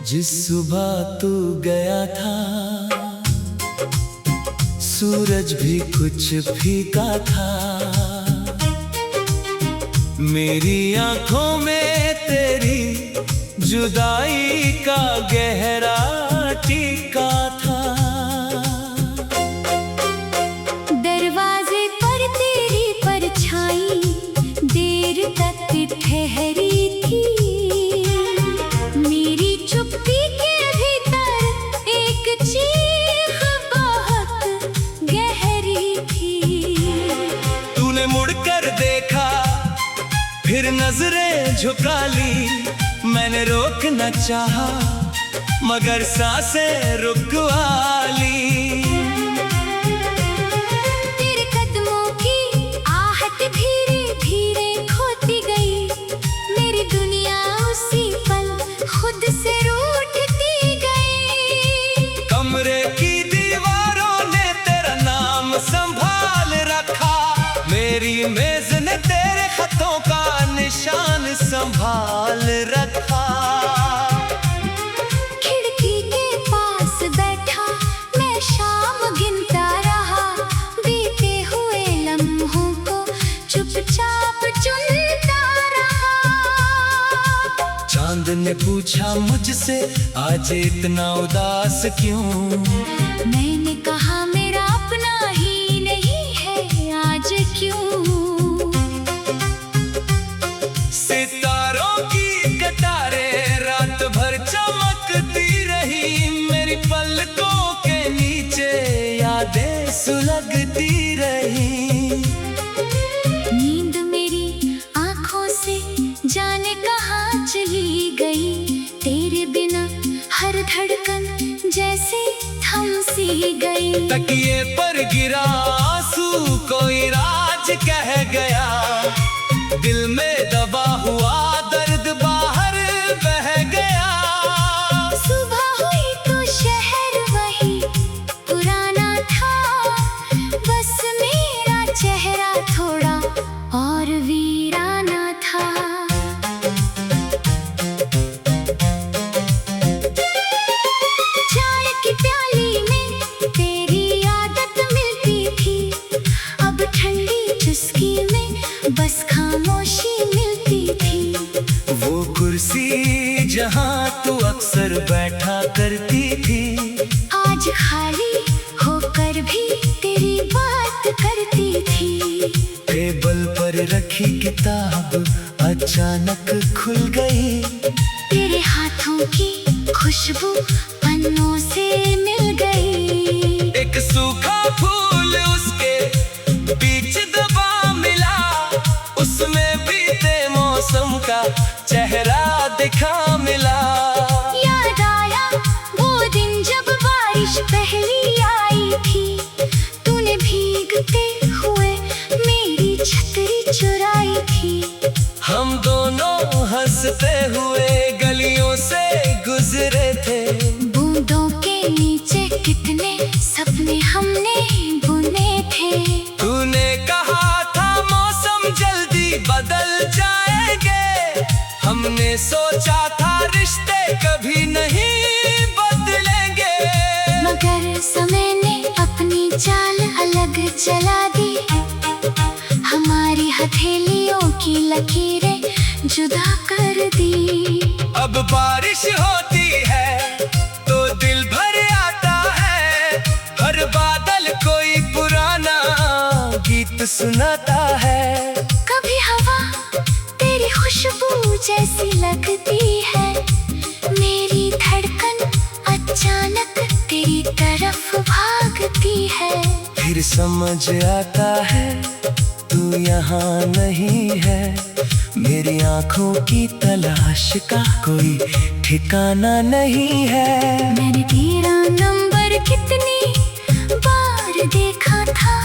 जिस सुबह तू गया था सूरज भी कुछ फीका था। मेरी आंखों में तेरी जुदाई का गहरा टीका था। दरवाजे पर तेरी परछाई देर तक ठहरी थी। मेरी चुप्पी के भीतर एक चीख बहुत गहरी थी। तूने मुड़कर देखा फिर नजरें झुका ली। मैंने रोकना चाहा मगर सांसें रुकवा ली। तेरे कदमों की आहट धीरे धीरे खोती गई। मेरी दुनिया उसी पल खुद से रूठती गई। कमरे की दीवारों ने तेरा नाम संभाल रखा। मेरी मेज ने तेरे खतों का निशान संभाल रखा। खिड़की के पास बैठा मैं शाम गिनता रहा। बीते हुए लम्हों को चुपचाप चुनता रहा। चांद ने पूछा मुझसे आज इतना उदास क्यों। मैंने कहा मेरा अपना ही नहीं है आज क्यों। सितारों की कतारें रात भर चमकती रही। मेरी पलकों के नीचे यादें सुलगती रही। नींद मेरी आंखों से जाने कहाँ चली गई। तेरे बिना हर धड़कन जैसे थम सी गई। तकिए पर गिरा आंसू कोई राज कह गया। दिल में दबा हुआ दर्द बाहर बह गया। सुबह हुई तो शहर वही पुराना था। बस मेरा चेहरा थोड़ा और वीराना था। चाय की प्याली में तेरी आदत मिलती थी। अब ठंडी चुस्की में बस खामोशी मिलती थी। वो कुर्सी जहां तू अक्सर बैठा करती थी आज खाली होकर भी तेरी बात करती थी। टेबल पर रखी किताब अचानक खुल गई। तेरे हाथों की खुशबू पन्नों से मिल गई। एक सूखा फूल उसके बीच दबा मिला। उसमें बीते मौसम का चेहरा दिखा मिला। याद आया वो दिन जब बारिश पहली आई थी। तूने भीगते हुए मेरी छतरी चुराई थी। हम दोनों हंसते हुए गलियों से गुजरे थे। बूंदों के नीचे कितने सपने हमने बुने थे। तूने कहा था मौसम जल्दी बदल जाएंगे। हमने सोचा था रिश्ते कभी नहीं बदलेंगे। मगर समय ने अपनी चाल अलग चला दी। हमारी हथेलियों की लकीरें जुदा कर दी। अब बारिश होती है तो दिल भर आता है। हर बादल कोई पुराना गीत सुनाता है। कभी हवा तेरी खुशबू जैसी लगती है। मेरी धड़कन अचानक तेरी तरफ भागती है। फिर समझ आता है तू यहाँ नहीं है। मेरी आंखों की तलाश का कोई ठिकाना नहीं है। मैंने तेरा नंबर कितनी बार देखा था।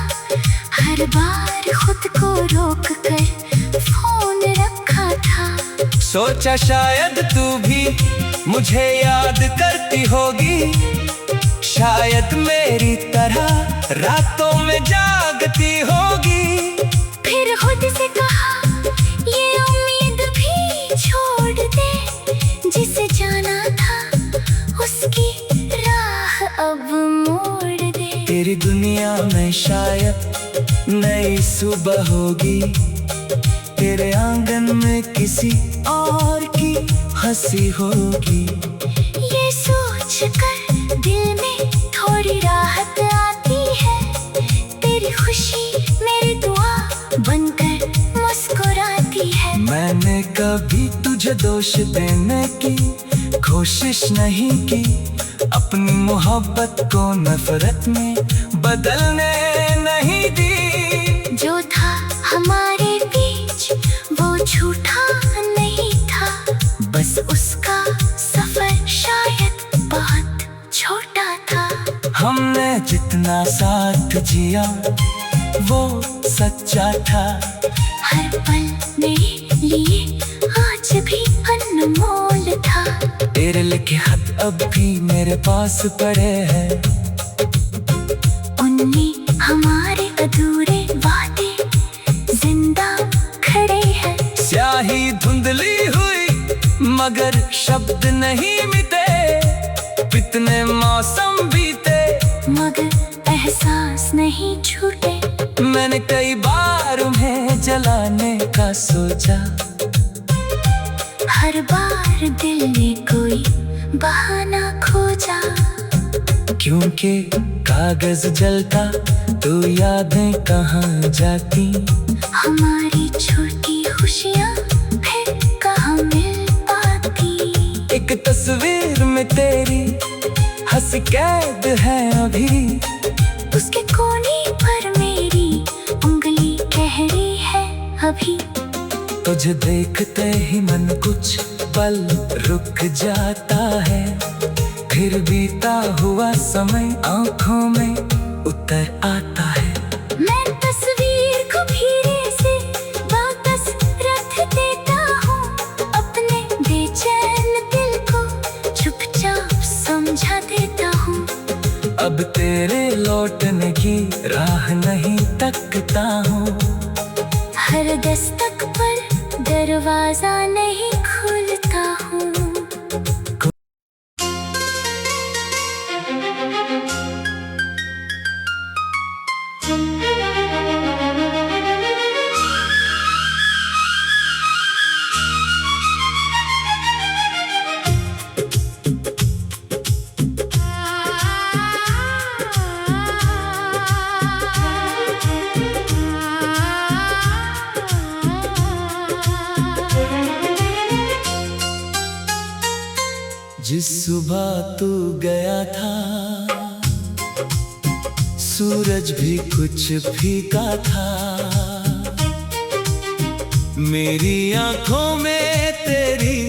हर बार खुद को रोक कर फोन रखा था। सोचा शायद तू भी मुझे याद करती होगी। शायद मेरी तरह रातों में जागती होगी। फिर खुद से कहा ये उम्मीद भी छोड़ दे। जिसे जाना था तेरी दुनिया में शायद नई सुबह होगी, तेरे आंगन में किसी और की हंसी होगी। ये सोच कर दिल में थोड़ी राहत आती है, तेरी खुशी मेरी दुआ बनकर मुस्कुराती है। मैंने कभी तुझे दोष देने की कोशिश नहीं की, अपनी मोहब्बत को नफरत में बदलने नहीं दी। जो था हमारे बीच वो झूठा नहीं था, बस उसका सफर शायद बहुत छोटा था। हमने जितना साथ जिया वो सच्चा था, हर पल मेरे लिए आज भी अनमोल था। तेरे लिखे खत अब भी मेरे पास पड़े हैं, उनमें हमारे अधूरे वादे जिंदा खड़े हैं। स्याही धुंधली हुई मगर शब्द नहीं मिटे, कितने मौसम बीते मगर एहसास नहीं छूटे। मैंने कई बार उन्हें जलाने का सोचा, हर बार दिल ने कोई बहाना खोजा। क्योंकि कागज जलता तो यादें कहाँ जाती, हमारी छोटी खुशियाँ फिर कहाँ मिल पाती। एक तस्वीर में तेरी हंसी कैद है अभी, उसके कोने पर मेरी उंगली कह रही है अभी। तुझे देखते ही मन कुछ पल रुक जाता है, फिर बीता हुआ समय आंखों में उतर आता है। मैं तस्वीर को धीरे से वापस रख देता हूँ, अपने बेचैन दिल को चुपचाप समझा देता हूँ। अब तेरे लौटने की राह नहीं तकता हूँ, हर दस्तक पर दरवाजा नहीं खुलता हूँ। जिस सुबह तू गया था सूरज भी कुछ फीका था, मेरी आंखों में तेरी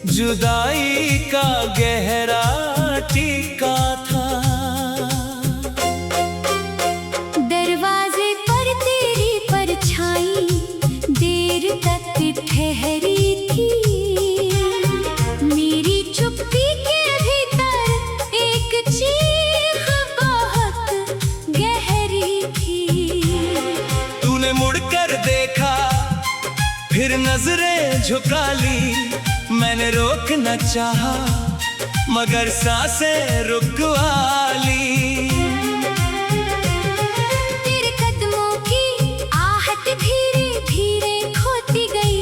जुदाई का गहरा टीका था। दरवाजे पर तेरी परछाई देर तक ठहरी थी, मेरी चुप्पी के भीतर एक चीख बहुत गहरी थी। तूने मुड़कर देखा फिर नजरें झुका ली, मैंने रोकना चाहा मगर सांसें रुकवा ली। तेरे कदमों की आहट धीरे धीरे खोती गई,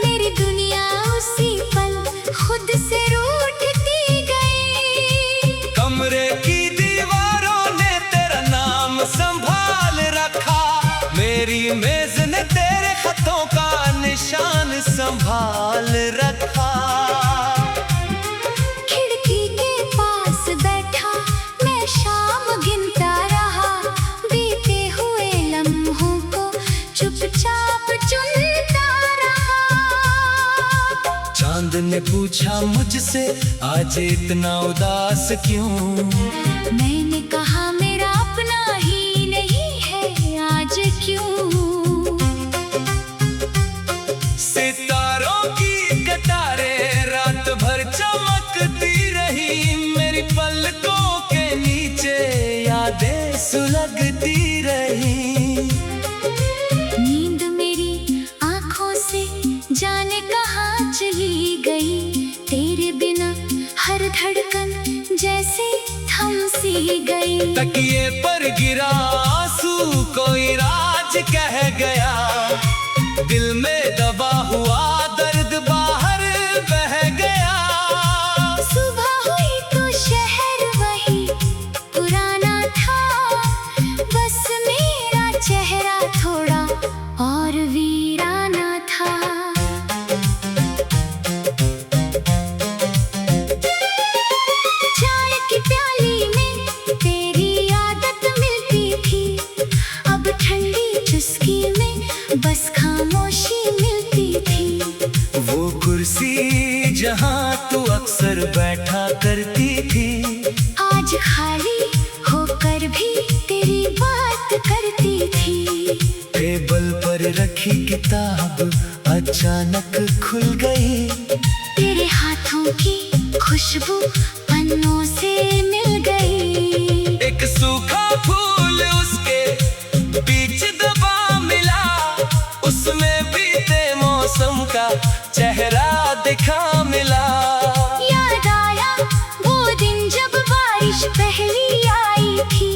मेरी दुनिया उसी पल खुद से रूठती गई। कमरे की दीवारों ने तेरा नाम संभाल रखा, मेरी मेज ने तेरे खतों का निशान संभाल रखा। खिड़की के पास बैठा मैं शाम गिनता रहा, बीते हुए लम्हों को चुपचाप चुनता रहा। चांद ने पूछा मुझसे आज इतना उदास क्यों, मैंने कहा मेरा अपना ही नहीं है आज क्यों। सितारों की कतारें रात भर चमकती रही, मेरी पलकों के नीचे यादें सुलगती रही। नींद मेरी आंखों से जाने कहाँ चली गई, तेरे बिना हर हर धड़कन जैसे थम सी गई। तकिए पर गिरा आंसू कोई राज कह गया, दिल में दबा हुआ दर्द बाहर बह गया। सुबह हुई तो शहर वही पुराना था, बस मेरा चेहरा थोड़ा और वीराना था। चाय की प्याली में तेरी आदत मिलती थी, अब ठंडी चुस्की में बस खामोशी मिलती थी। वो कुर्सी जहाँ तू अक्सर बैठा करती थी, आज खाली होकर भी तेरी बात करती थी। टेबल पर रखी किताब अचानक खुल गई, तेरे हाथों की खुशबू पन्नों से मिल गई। एक सूखा फूल उसके बीच दबा मिला, उसमें बीते मौसम का चेहरा दिखा मिला। याद आया वो दिन जब बारिश पहली आई थी,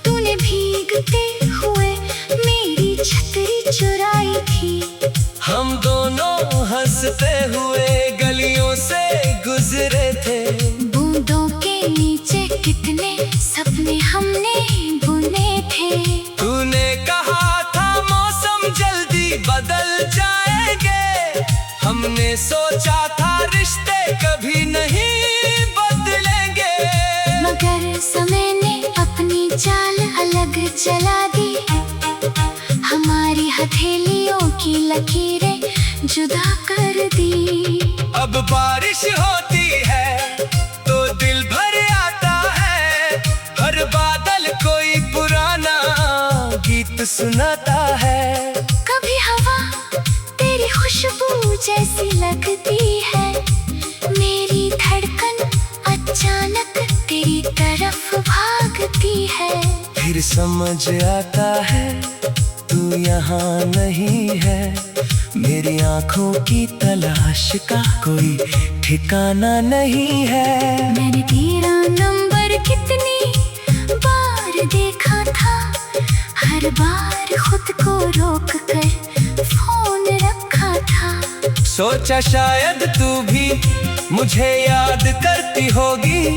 तूने भीगते हुए मेरी छतरी चुराई थी। हम दोनों हंसते हुए गलियों से गुजरे थे, बूंदों के नीचे कितने सपने हमने बुने थे। तूने कहा था मौसम जल्दी बदल जाएंगे, हमने सोचा था रिश्ते कभी नहीं बदलेंगे। मगर समय ने अपनी चाल अलग चला दी, हमारी हथेलियों की लकीरें जुदा कर दी। अब बारिश होती है तो दिल भर आता है, हर बादल कोई पुराना गीत सुनाता है। कभी हवा तेरी खुशबू जैसी लगती है, मेरी धड़कन अचानक तेरी तरफ भागती है। फिर समझ आता है तू यहाँ नहीं है, मेरी आंखों की तलाश का कोई ठिकाना नहीं है। मैंने तेरा नंबर कितनी बार देखा था, हर बार खुद को रोक कर फोन रखा था। सोचा शायद तू भी मुझे याद करती होगी,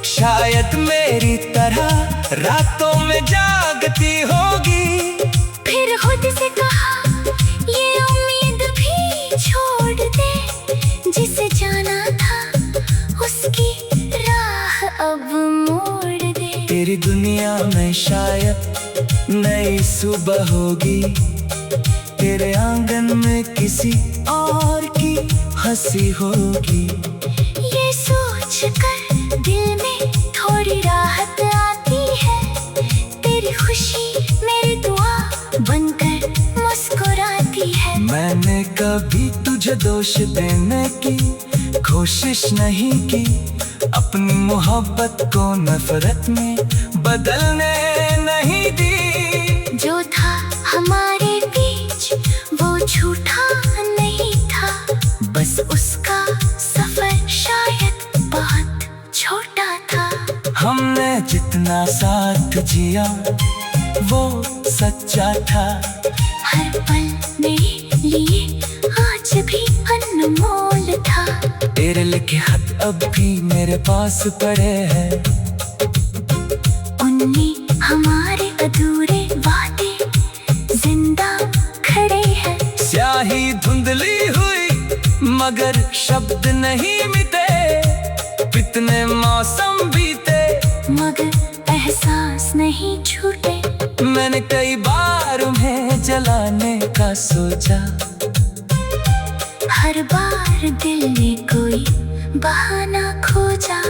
शायद मेरी तरह रातों में जागती होगी। फिर खुद से कहा ये उम्मीद भी छोड़ दे, जिसे जाना था उसकी राह अब मोड़ दे। तेरी दुनिया में शायद नई सुबह होगी, तेरे आंगन में किसी और की हंसी होगी। ये सोच कर दिल में थोड़ी राहत आती है, तेरी खुशी मेरी दुआ बनकर मुस्कुराती है। मैंने कभी तुझे दोष देने की कोशिश नहीं की, अपनी मोहब्बत को नफरत में बदलने नहीं दी। जो था हमारे बीच वो झूठा नहीं था, बस उसका सफर शायद बहुत छोटा था। हमने जितना साथ जिया वो सच्चा था, हर पल मेरे लिए आज भी अनमोल था। तेरे लिखे खत अब भी मेरे पास पड़े हैं, उनमें हमारे अधूरे वादे जिंदा खड़े हैं। स्याही धुंधली हुई मगर शब्द नहीं मिटे, कितने मौसम बीते मगर एहसास नहीं छूटे। मैंने कई बार उन्हें जलाने का सोचा, हर बार दिल ने कोई बहाना खोजा।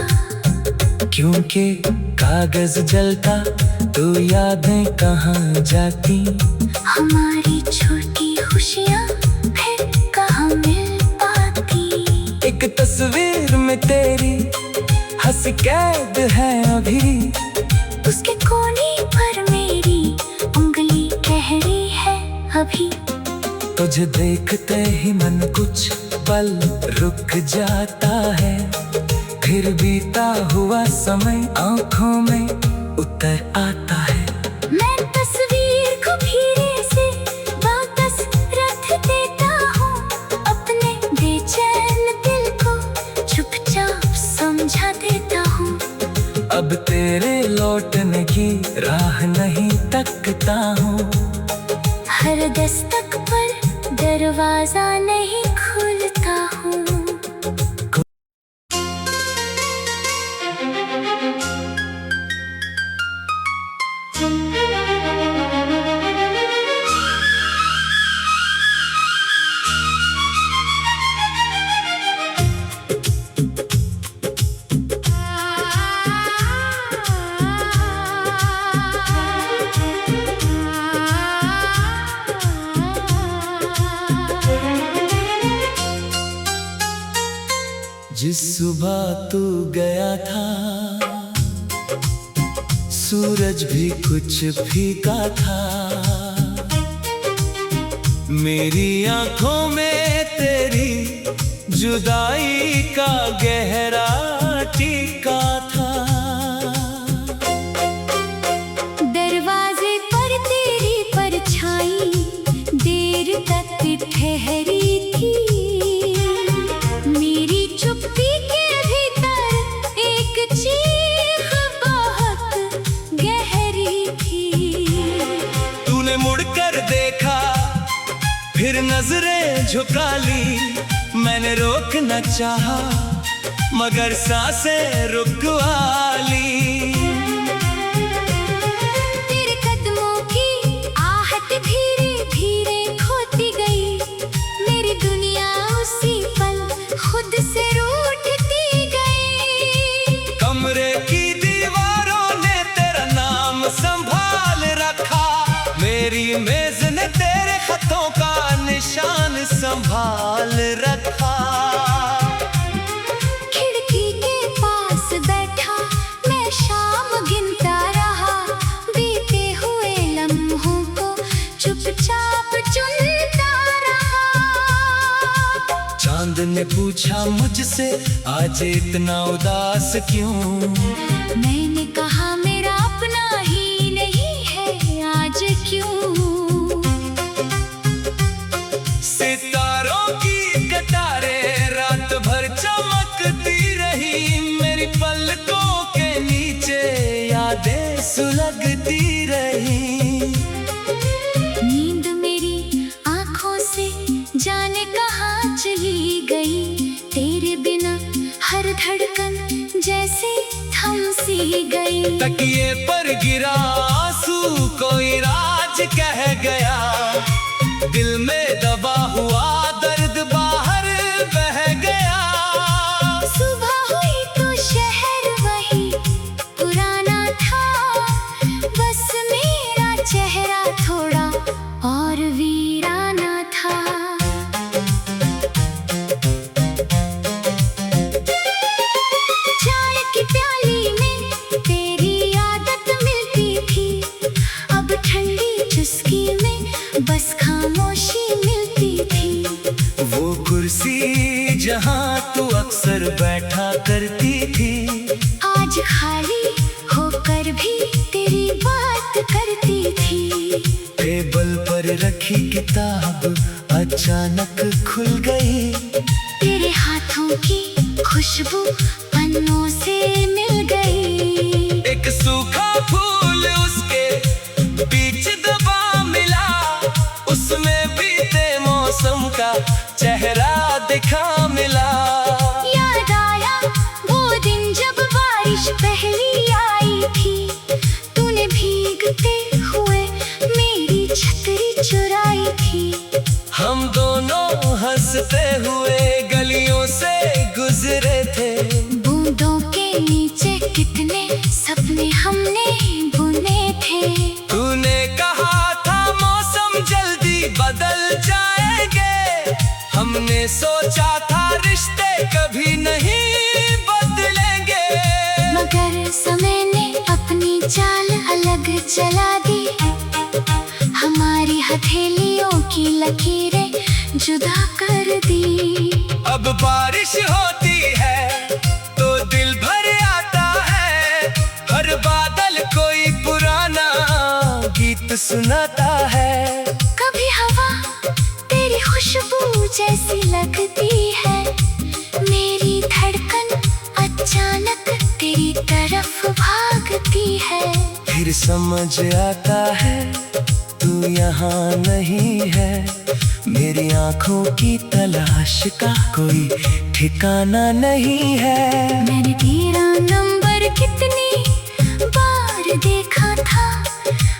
क्योंकि कागज जलता तो यादें कहाँ जाती, हमारी छोटी खुशियाँ फिर कहाँ मिल पाती। एक तस्वीर में तेरी हंसी कैद है अभी, उसके कोने पर मेरी उंगली कह रही है अभी। तुझे देखते ही मन कुछ पल रुक जाता है, फिर बीता हुआ समय आंखों में उतर आता है। मैं तस्वीर को धीरे से वापस रख देता हूँ, अपने बेचैन दिल को चुपचाप समझा देता हूँ। अब तेरे लौटने की राह नहीं तकता हूँ, हर दस्तक पर दरवाजा नहीं खुलता हूँ। जिस सुबह तू गया था सूरज भी कुछ फीका था, मेरी आंखों में तेरी जुदाई का गहरा टीका था। दरवाजे पर तेरी परछाई देर तक ठहरी थी, मेरी चुप्पी के भीतर एक चीख बहुत गहरी थी। तूने मुड़कर देखा फिर नजरें झुका ली, मैंने रोकना चाहा मगर सांसें रुकवा ली। तेरे कदमों की आहट धीरे धीरे खोती गई, मेरी दुनिया उसी पल खुद से रूठती गई। कमरे की दीवारों ने तेरा नाम संभाल रखा, मेरी मेज ने तेरे खतों का निशान संभाल रखा। खिड़की के पास बैठा मैं शाम गिनता रहा, बीते हुए लम्हों को चुपचाप चुनता रहा। चांद ने पूछा मुझसे आज इतना उदास क्यों, मैंने कहा मेरा अपना ही नहीं है आज क्यों। सितारों की कतारें रात भर चमकती रही, मेरी पलकों के नीचे यादें सुलगती रही। नींद मेरी आंखों से जाने कहाँ चली गई, तेरे बिना हर धड़कन जैसे थम सी गई। तकिए पर गिरा आंसू कोई राज कह गया, दिल में दबा हुआ दर्द बाहर बह गया। सुबह हुई तो शहर वही पुराना था, बस मेरा चेहरा थोड़ा और वीराना था। चाय की प्याली में तेरी आदत मिलती थी, अब ठंडी चुस्की में बस खामोशी मिलती थी। वो कुर्सी जहाँ तू अक्सर बैठा करती थी, आज खाली होकर भी तेरी बात करती थी। टेबल पर रखी किताब अचानक खुल गई, तेरे हाथों की खुशबू पन्नों से मिल गई। एक सूखा फूल उसके बीच दबा मिला, उसमें बीते मौसम का चेहरा दिखा मिला। याद आया वो दिन जब बारिश पहली आई थी, तूने भीगते हुए मेरी छतरी चुराई थी। हम दोनों हंसते हुए गलियों से गुजरे थे, बूंदों के नीचे कितने सपने हमने बुने थे। तूने कहा था मौसम जल्दी बदल जाएंगे, हमने सोचा था रिश्ते कभी नहीं बदलेंगे। मगर समय ने अपनी चाल अलग चला दी, हमारी हथेलियों की लकीरें जुदा कर दी। अब बारिश होती है तो दिल सुनाता है। कभी हवा तेरी खुशबू जैसी लगती है, मेरी धड़कन अचानक तेरी तरफ भागती है। फिर समझ आता है तू यहाँ नहीं है, मेरी आंखों की तलाश का कोई ठिकाना नहीं है। मैंने तेरा नंबर कितनी बार देखा था,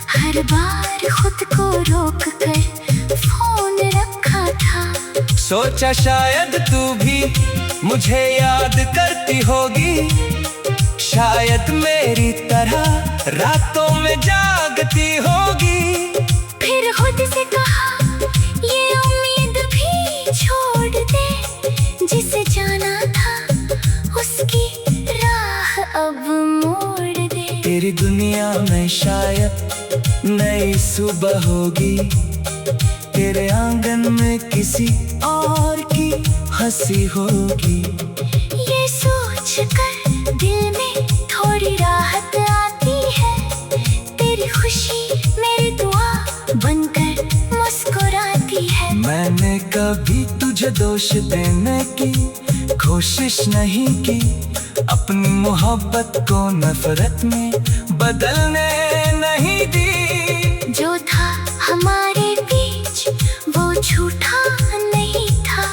हर बार खुद को रोक कर फोन रखा था। सोचा शायद तू भी मुझे याद करती होगी, शायद मेरी तरह रातों में जागती होगी। फिर खुद से कहा ये उम्मीद भी छोड़ दे, जिसे जाना था उसकी राह अब मोड़ दे। तेरी दुनिया में शायद नई सुबह होगी, तेरे आंगन में किसी और की हंसी होगी। ये सोच कर दिल में थोड़ी राहत आती है, तेरी खुशी मेरी दुआ बनकर मुस्कुराती है। मैंने कभी तुझे दोष देने की कोशिश नहीं की, अपनी मोहब्बत को नफरत में बदलने नहीं दी। जो था हमारे बीच वो झूठा नहीं था,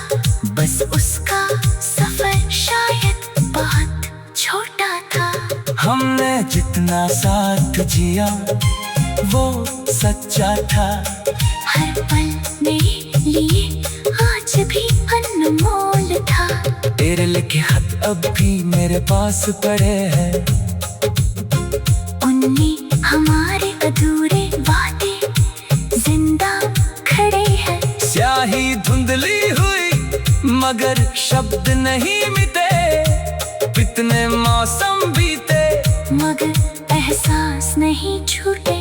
बस उसका सफर शायद बहुत छोटा था। हमने जितना साथ जिया वो सच्चा था, हर पल मेरे लिए आज भी अनमोल था। तेरे लिखे खत अब भी मेरे पास पड़े हैं, उनमें हमारे अधूरे वादे जिंदा खड़े हैं। स्याही धुंधली हुई मगर शब्द नहीं मिटे, कितने मौसम बीते मगर एहसास नहीं छूटे।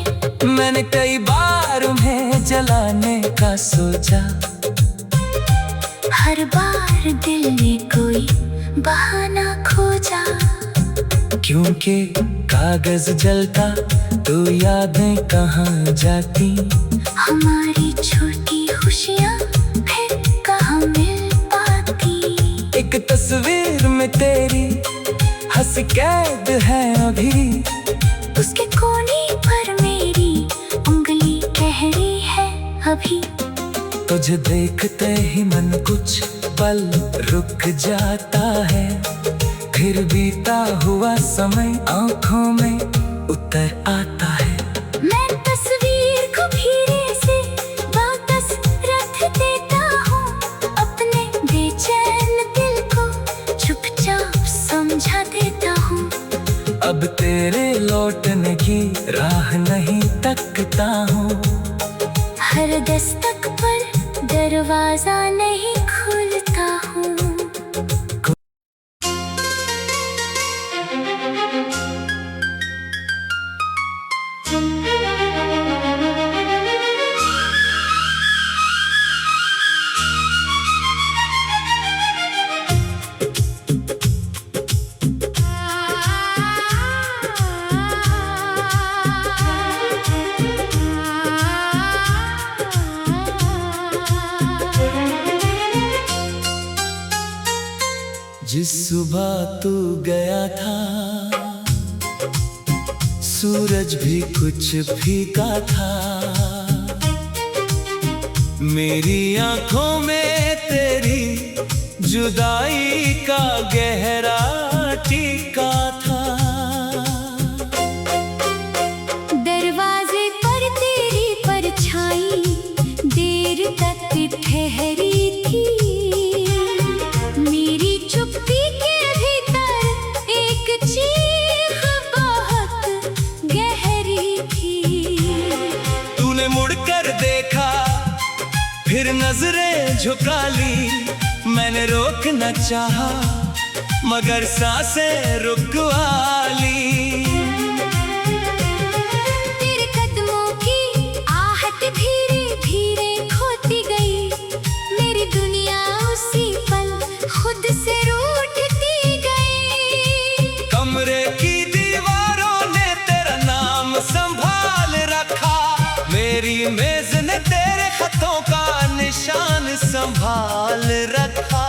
मैंने कई बार उन्हें जलाने का सोचा, हर बार दिल ने कोई बहाना खोजा। क्योंकि कागज जलता तो यादें कहाँ जाती, हमारी छोटी खुशियाँ फिर कहाँ मिल पाती। एक तस्वीर में तेरी हंसी कैद है अभी, उसके कोने पर मेरी उंगली कह रही है अभी। तुझे देखते ही मन कुछ पल रुक जाता है, फिर बीता हुआ समय आंखों में उतर आता है। मैं तस्वीर को धीरे से वापस रख देता हूँ, अपने बेचैन दिल को चुपचाप समझा देता हूँ। अब तेरे लौटने की राह नहीं तकता हूँ, हर दस्तक पर दरवाजा नहीं खुलता हूँ। जिस सुबह तू गया था सूरज भी कुछ फीका था, मेरी आंखों में तेरी जुदाई का गहरा टीका था। दरवाजे पर तेरी परछाई देर तक ठहरी थी, मेरी चुप्पी के भीतर एक चीख बहुत गहरी थी। तूने मुड़कर देखा फिर नजरें झुका ली, मैंने रोकना चाहा मगर सांसें रुकवा ली। तेरे कदमों की आहट धीरे धीरे खोती गई, मेरी दुनिया उसी पल खुद से रूठती गई। कमरे की दीवारों ने तेरा नाम संभाल रखा, निशान संभाल रखा।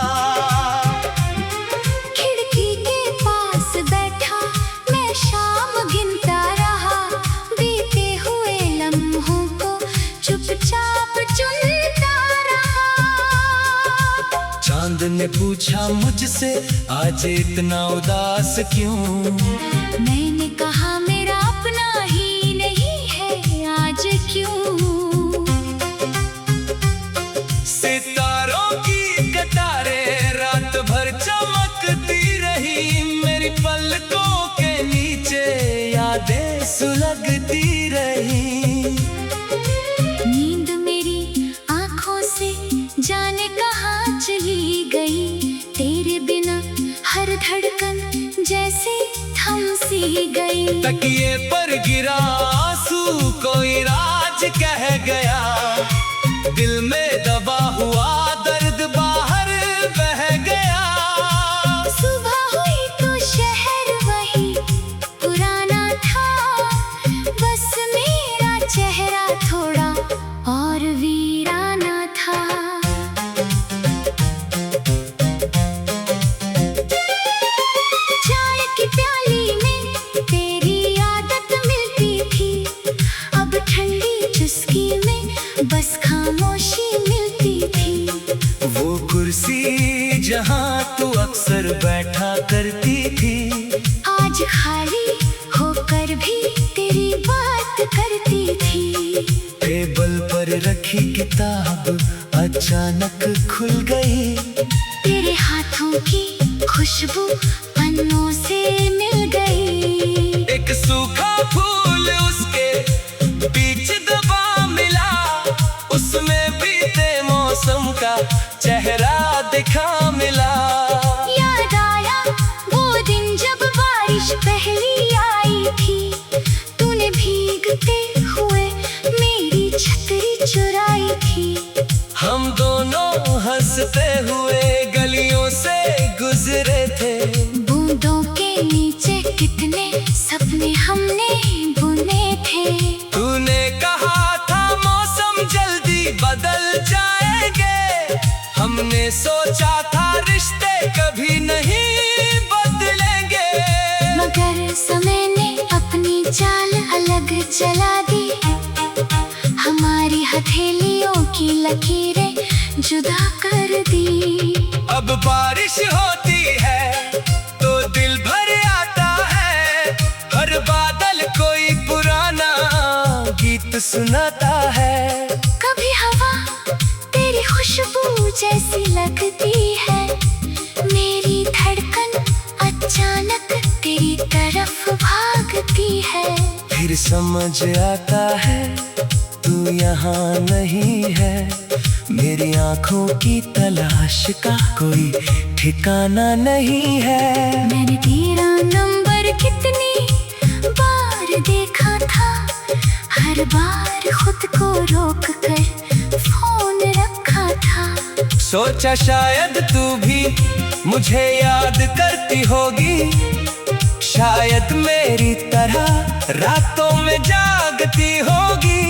खिड़की के पास बैठा मैं शाम गिनता रहा, बीते हुए लम्हों को चुपचाप चुनता रहा। चांद ने पूछा मुझसे आज इतना उदास क्यों? मैंने कहा मेरा अपना ही नहीं है आज क्यों। सितारों की कतारें रात भर चमकती रही, मेरी पलकों के नीचे यादें सुलगती रही। नींद मेरी आंखों से जाने कहाँ चली गई, तेरे बिना हर धड़कन जैसे थम सी गई। तकिए पर गिरा आंसू कोई राज कह गया, दिल में दबा हुआ दर्द बाहर बह गया। सुबह हुई तो शहर वही पुराना था, बस मेरा चेहरा थोड़ा और वीराना था। चाय की प्याली में तेरी आदत मिलती थी, अब ठंडी चुस्की में बस खामोशी मिलती थी। वो कुर्सी जहाँ तू अक्सर बैठा करती थी, आज खाली होकर भी तेरी बात करती थी। टेबल पर रखी किताब अचानक खुल गई, तेरे हाथों की खुशबू पन्नों से मिल गई। एक सूखा फूल उसके बीच दबा मिला, उसमें बीते मौसम का चेहरा दिखा मिला। याद आया वो दिन जब बारिश पहली आई थी, तूने भीगते हुए मेरी छतरी चुराई थी। हम दोनों हंसते हुए गलियों से गुजरे थे, बूंदों के नीचे कितने सपने हमने बुने थे। तूने कहा था मौसम जल्दी बदल जाएंगे, हमने सोचा था रिश्ते कभी नहीं बदलेंगे। मगर समय ने अपनी चाल अलग चला दी, हमारी हथेलियों की लकीरें जुदा कर दी। अब बारिश होती है तो दिल भर आता है, हर बादल कोई पुराना गीत सुनाता है। कभी हवा तेरी खुशबू जैसी लगती है, मेरी धड़कन अचानक तेरी तरफ भागती है। फिर समझ आता है तू यहाँ नहीं है, मेरी आंखों की तलाश का कोई ठिकाना नहीं है। मैंने तेरा नंबर कितनी बार देखा था, हर बार खुद को रोक कर फोन रखा था। सोचा शायद तू भी मुझे याद करती होगी, शायद मेरी तरह रातों में जागती होगी।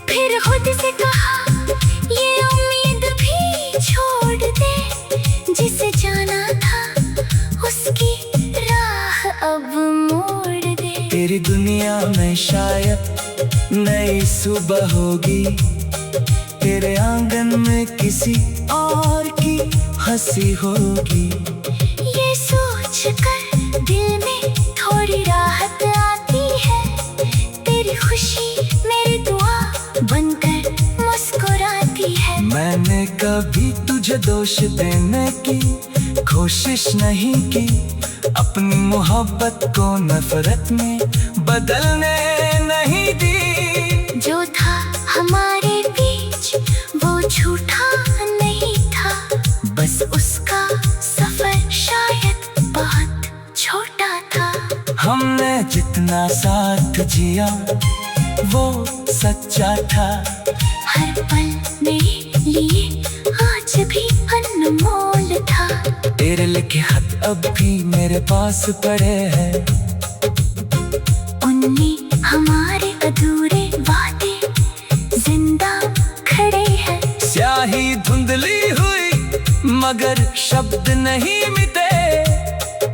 फिर खुद से कहा ये उम्मीद भी छोड़ दे, जिसे जाना था उसकी राह अब मोड़ दे। तेरी दुनिया में शायद नई सुबह होगी, तेरे आंगन में किसी और की हंसी होगी। ये सोच कर दिल में थोड़ी राहत आती है, तेरी खुशी मेरी दुआ बनकर मुस्कुराती है। मैंने कभी तुझे दोष देने की कोशिश नहीं की, अपनी मोहब्बत को नफरत में बदलने नहीं दी। जो था हमारे बीच वो झूठा नहीं था, बस उसका सफर शायद बहुत छोटा था। हमने जितना साथ जिया वो सच्चा था, हर पल मेरे लिए आज भी अनमोल था। तेरे लिखे खत अब भी मेरे पास पड़े हैं, उनमें हमारे अधूरे वादे जिंदा खड़े हैं। स्याही स्याही धुंधली हुई मगर शब्द नहीं मिटे,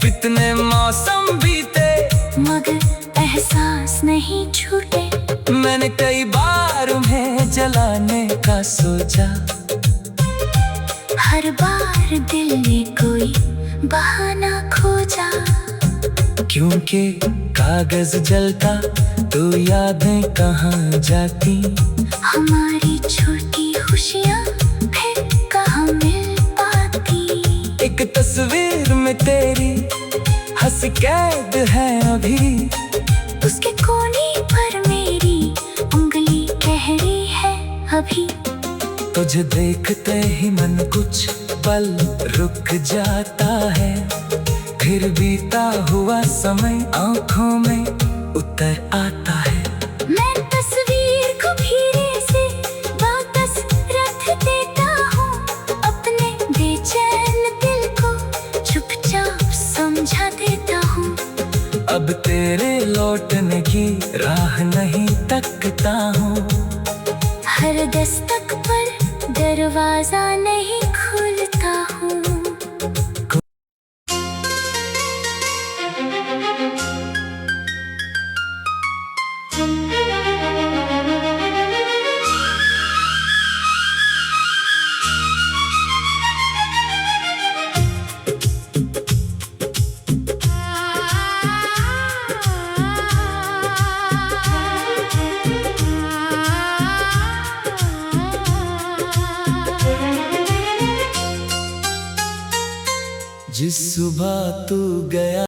कितने मौसम बीते मगर एहसास नहीं छूटे। मैंने कई बार उन्हें जलाने का सोचा, हर बार दिल ने कोई बहाना खोजा। क्योंकि कागज जलता तो यादें कहाँ जाती, हमारी छोटी खुशियाँ फिर कहाँ मिल पाती। एक तस्वीर में तेरी हंसी कैद है अभी, उसके कोने पर मेरी उंगली कह रही है अभी। तुझे देखते ही मन कुछ पल रुक जाता है, फिर बीता हुआ समय आंखों में उतर आता है। मैं तस्वीर को धीरे से वापस रख देता हूँ, अपने बेचैन दिल को चुपचाप समझा देता हूँ। अब तेरे लौटने की राह नहीं तकता हूँ, हर दस्तक पर दरवाजा नहीं खुलता हूँ। जिस सुबह तू गया